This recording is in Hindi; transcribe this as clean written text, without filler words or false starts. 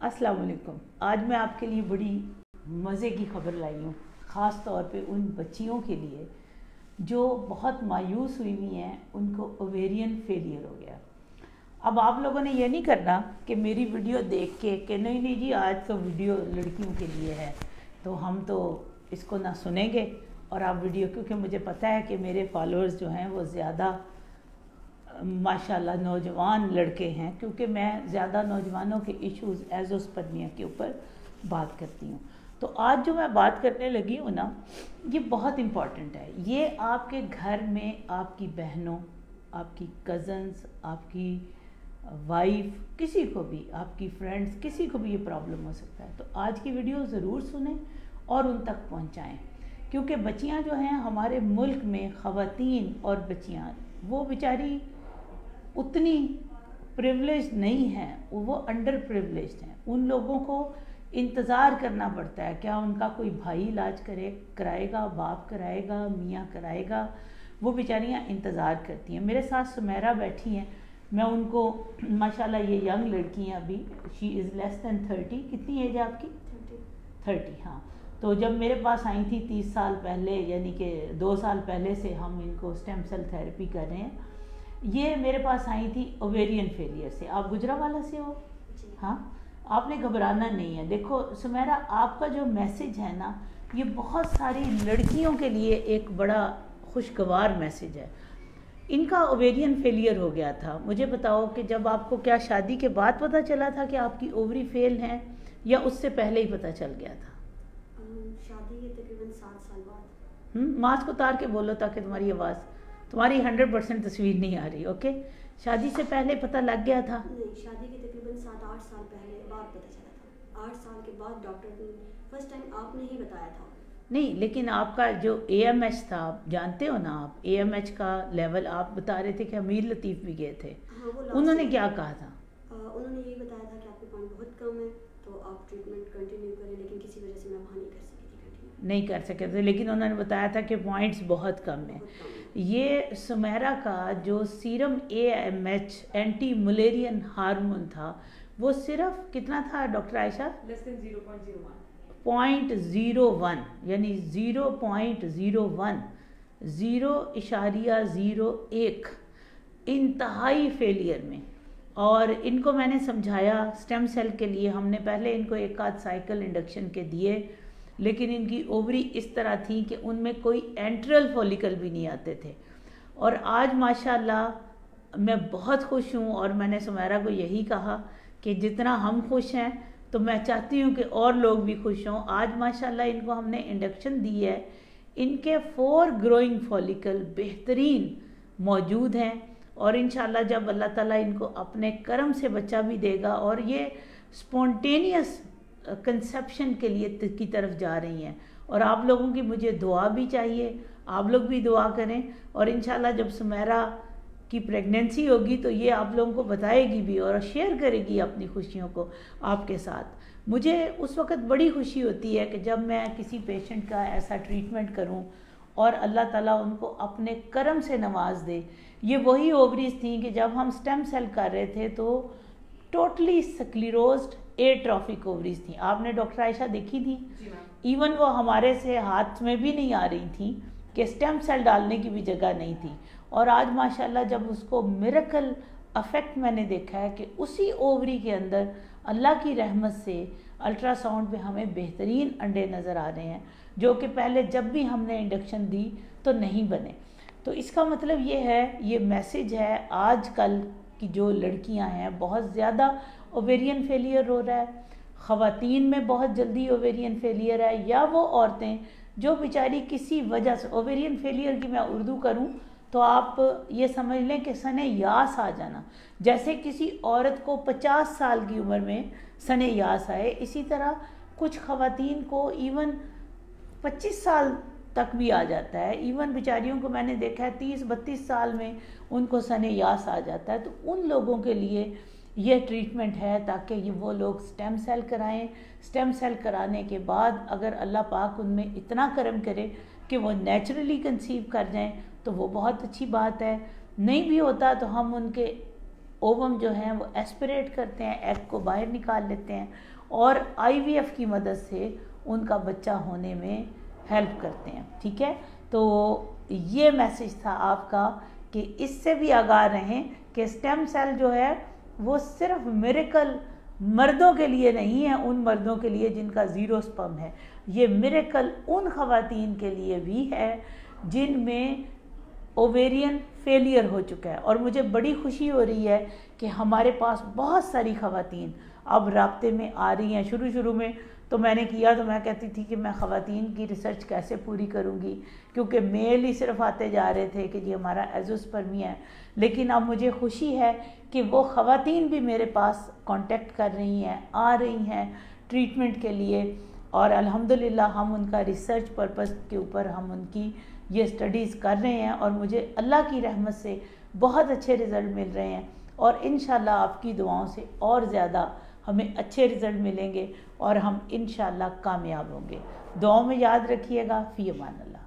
अस्सलाम वालेकुम। आज मैं आपके लिए बड़ी मज़े की खबर लाई हूँ, ख़ास तौर पे उन बच्चियों के लिए जो बहुत मायूस हुई हुई हैं, उनको ओवेरियन फेलियर हो गया। अब आप लोगों ने ये नहीं करना कि मेरी वीडियो देख के कि नहीं नहीं जी आज तो वीडियो लड़कियों के लिए है तो हम तो इसको ना सुनेंगे और आप वीडियो, क्योंकि मुझे पता है कि मेरे फॉलोअर्स जो हैं वो ज़्यादा माशाल्लाह नौजवान लड़के हैं, क्योंकि मैं ज़्यादा नौजवानों के इश्यूज़ एज़ोस्पर्मिया के ऊपर बात करती हूँ। तो आज जो मैं बात करने लगी हूँ ना, ये बहुत इम्पॉर्टेंट है। ये आपके घर में आपकी बहनों, आपकी कज़न्स, आपकी वाइफ, किसी को भी, आपकी फ्रेंड्स, किसी को भी ये प्रॉब्लम हो सकता है। तो आज की वीडियो ज़रूर सुनें और उन तक पहुँचाएँ, क्योंकि बच्चियाँ जो हैं हमारे मुल्क में, ख़वातीन और बच्चियाँ, वो बेचारी उतनी प्रिविलेज नहीं हैं, वो अंडर प्रिविलेज्ड हैं। उन लोगों को इंतज़ार करना पड़ता है, क्या उनका कोई भाई इलाज कराएगा, बाप कराएगा, मियाँ कराएगा, वो बेचारियाँ इंतज़ार करती हैं। मेरे साथ सुमेरा बैठी हैं, मैं उनको माशाल्लाह, ये यंग लड़की हैं अभी, शी इज़ लेस दैन 30। कितनी एज है आपकी? 30। हाँ, तो जब मेरे पास आई थी 30 साल पहले, यानी कि 2 साल पहले से हम इनको स्टेम सेल थेरेपी कर रहे हैं। ये मेरे पास आई थी ओवेरियन फेलियर से। आप गुजरावाला से हो? हाँ, आपने घबराना नहीं है। देखो सुमेरा, आपका जो मैसेज है ना, ये बहुत सारी लड़कियों के लिए एक बड़ा खुशगवार मैसेज है। इनका ओवेरियन फेलियर हो गया था। मुझे बताओ कि जब आपको, क्या शादी के बाद पता चला था कि आपकी ओवरी फेल हैं या उससे पहले ही पता चल गया था? शादी के तकरीबन 7 साल बाद। मास्क उतार के बोलो ताकि तुम्हारी 100% तस्वीर नहीं आ रही। ओके, शादी से पहले पता लग गया था? नहीं, शादी के तकरीबन 7-8 साल पहले बाद पता चला था। 8 साल के बाद डॉक्टर ने फर्स्ट टाइम आपने ही बताया था। नहीं, लेकिन आपका जो AMH था, आप जानते हो ना, आप AMH का लेवल आप बता रहे थे कि अमीर लतीफ़ भी गए थे। हाँ, वो उन्होंने क्या कहा था? उन्होंने यही बताया था कि आपके पॉइंट बहुत कम है, तो आप ट्रीटमेंट कंटिन्यू करें, लेकिन किसी वजह से मैं वहाँ नहीं कर सकी थी। लेकिन उन्होंने बताया था कि पॉइंट्स बहुत कम है। ये सुमेरा का जो serum AMH anti Mullerian hormone था, वो सिर्फ कितना था डॉक्टर आयशा? लेस देन 0.01, 0.01, यानी 0.01, 0.01, इंतहाई फेलियर में। और इनको मैंने समझाया, स्टेम सेल के लिए हमने पहले इनको एक आध साइकिल इंडक्शन के दिए, लेकिन इनकी ओवरी इस तरह थी कि उनमें कोई एंट्रल फॉलिकल भी नहीं आते थे। और आज माशाल्लाह मैं बहुत खुश हूँ, और मैंने सुमेरा को यही कहा कि जितना हम खुश हैं तो मैं चाहती हूँ कि और लोग भी खुश हों। आज माशाल्लाह इनको हमने इंडक्शन दी है, इनके 4 ग्रोइंग फॉलिकल बेहतरीन मौजूद हैं, और इंशाल्लाह जब अल्लाह ताला इनको अपने करम से बच्चा भी देगा और ये स्पॉन्टेनियस कंसेप्शन के लिए की तरफ जा रही हैं। और आप लोगों की मुझे दुआ भी चाहिए, आप लोग भी दुआ करें, और इंशाल्लाह जब सुमेरा की प्रेगनेंसी होगी तो ये आप लोगों को बताएगी भी और शेयर करेगी अपनी खुशियों को आपके साथ। मुझे उस वक़्त बड़ी खुशी होती है कि जब मैं किसी पेशेंट का ऐसा ट्रीटमेंट करूं और अल्लाह ताला उनको अपने करम से नवाज दे। ये वही ओवरीज थी कि जब हम स्टेम सेल कर रहे थे तो टोटली स्क्लेरोज्ड एट्रोफिक ओवरीज थी। आपने डॉक्टर आयशा देखी थी? इवन वो हमारे से हाथ में भी नहीं आ रही थी कि स्टेम सेल डालने की भी जगह नहीं थी। और आज माशाल्लाह जब उसको मिरेकल अफेक्ट मैंने देखा है कि उसी ओवरी के अंदर अल्लाह की रहमत से अल्ट्रासाउंड पे हमें बेहतरीन अंडे नज़र आ रहे हैं, जो कि पहले जब भी हमने इंडक्शन दी तो नहीं बने। तो इसका मतलब ये है, ये मैसेज है, आज कल की जो लड़कियां हैं बहुत ज़्यादा ओवेरियन फेलियर हो रहा है, ख़वातीन में बहुत जल्दी ओवेरियन फेलियर है, या वो औरतें जो बेचारी किसी वजह से, ओवेरियन फेलियर की मैं उर्दू करूं तो आप ये समझ लें कि सने यास आ जाना। जैसे किसी औरत को 50 साल की उम्र में सने यास आए, इसी तरह कुछ ख़वातीन को इवन 25 साल तक भी आ जाता है। इवन बेचारियों को मैंने देखा है 30-32 साल में उनको सने यास आ जाता है। तो उन लोगों के लिए ये ट्रीटमेंट है ताकि ये वो लोग स्टेम सेल कराएं। स्टेम सेल कराने के बाद अगर अल्लाह पाक उनमें इतना करम करे कि वो नेचुरली कंसीव कर जाएं तो वो बहुत अच्छी बात है। नहीं भी होता तो हम उनके ओवम जो हैं वो एस्पिरेट करते हैं, एग को बाहर निकाल लेते हैं और IVF की मदद से उनका बच्चा होने में हेल्प करते हैं। ठीक है, तो ये मैसेज था आपका कि इससे भी आगाह रहें कि स्टेम सेल जो है वो सिर्फ मिरेकल मर्दों के लिए नहीं है, उन मर्दों के लिए जिनका ज़ीरो स्पर्म है। ये मिरेकल उन ख़वातीन के लिए भी है जिनमें ओवेरियन फेलियर हो चुका है। और मुझे बड़ी खुशी हो रही है कि हमारे पास बहुत सारी ख़वातीन अब राब्ते में आ रही हैं। शुरू में तो मैंने किया तो मैं कहती थी कि मैं ख़वातीन की रिसर्च कैसे पूरी करूँगी, क्योंकि मेल ही सिर्फ आते जा रहे थे कि जी हमारा एज़ोस्पर्मिया है। लेकिन अब मुझे खुशी है कि वो ख़वातीन भी मेरे पास कांटेक्ट कर रही हैं, आ रही हैं ट्रीटमेंट के लिए, और अल्हम्दुलिल्लाह हम उनका रिसर्च पर्पस के ऊपर हम उनकी ये स्टडीज़ कर रहे हैं और मुझे अल्लाह की रहमत से बहुत अच्छे रिज़ल्ट मिल रहे हैं। और इंशाल्लाह आपकी दुआओं से और ज़्यादा हमें अच्छे रिज़ल्ट मिलेंगे और हम इंशाल्लाह कामयाब होंगे। दुआओं में याद रखिएगा। फ़ी अमान अल्लाह।